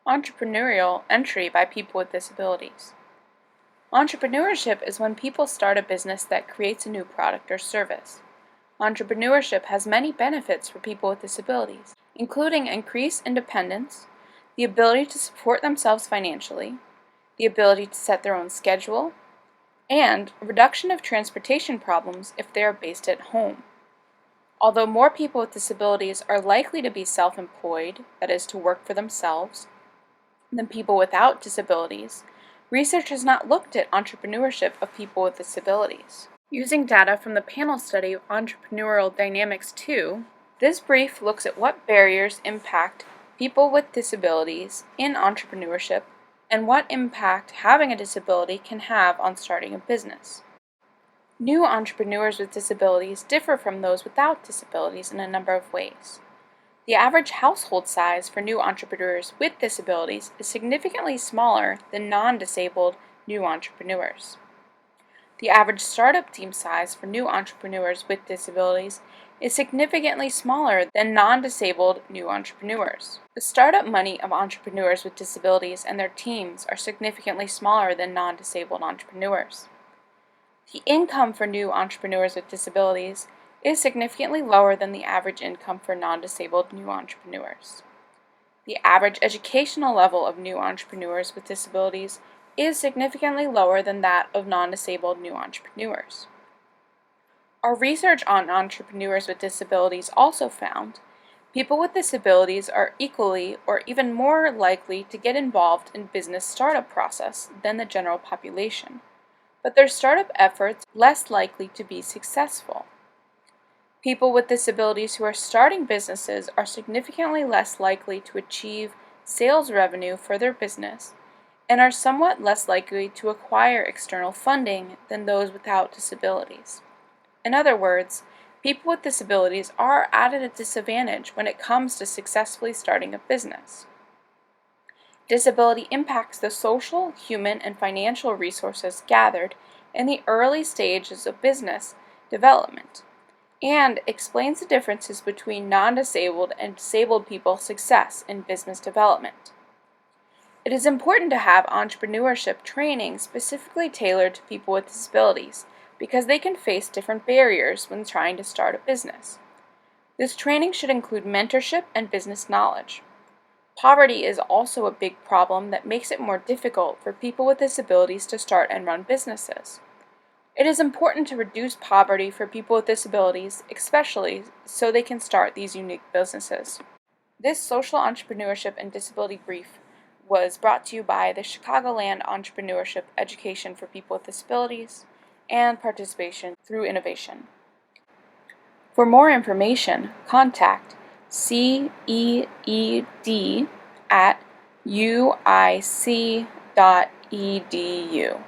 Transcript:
Entrepreneurial entry by people with disabilities. Entrepreneurship is when people start a business that creates a new product or service. Entrepreneurship has many benefits for people with disabilities, including increased independence, the ability to support themselves financially, the ability to set their own schedule, and a reduction of transportation problems if they are based at home. Although more people with disabilities are likely to be self-employed, that is, to work for themselves, than people without disabilities, research has not looked at entrepreneurship of people with disabilities. Using data from the panel study of Entrepreneurial Dynamics 2, this brief looks at what barriers impact people with disabilities in entrepreneurship and what impact having a disability can have on starting a business. New entrepreneurs with disabilities differ from those without disabilities in a number of ways. The average household size for new entrepreneurs with disabilities is significantly smaller than non-disabled new entrepreneurs. The average startup team size for new entrepreneurs with disabilities is significantly smaller than non-disabled new entrepreneurs. The startup money of entrepreneurs with disabilities and their teams are significantly smaller than non-disabled entrepreneurs. The income for new entrepreneurs with disabilities is significantly lower than the average income for non-disabled new entrepreneurs. The average educational level of new entrepreneurs with disabilities is significantly lower than that of non-disabled new entrepreneurs. Our research on entrepreneurs with disabilities also found people with disabilities are equally or even more likely to get involved in business startup process than the general population, but their startup efforts are less likely to be successful. People with disabilities who are starting businesses are significantly less likely to achieve sales revenue for their business and are somewhat less likely to acquire external funding than those without disabilities. In other words, people with disabilities are at a disadvantage when it comes to successfully starting a business. Disability impacts the social, human, and financial resources gathered in the early stages of business development, and explains the differences between non-disabled and disabled people's success in business development. It is important to have entrepreneurship training specifically tailored to people with disabilities because they can face different barriers when trying to start a business. This training should include mentorship and business knowledge. Poverty is also a big problem that makes it more difficult for people with disabilities to start and run businesses. It is important to reduce poverty for people with disabilities, especially so they can start these unique businesses. This social entrepreneurship and disability brief was brought to you by the Chicagoland Entrepreneurship Education for People with Disabilities and participation through innovation. For more information, contact CEED@uic.edu.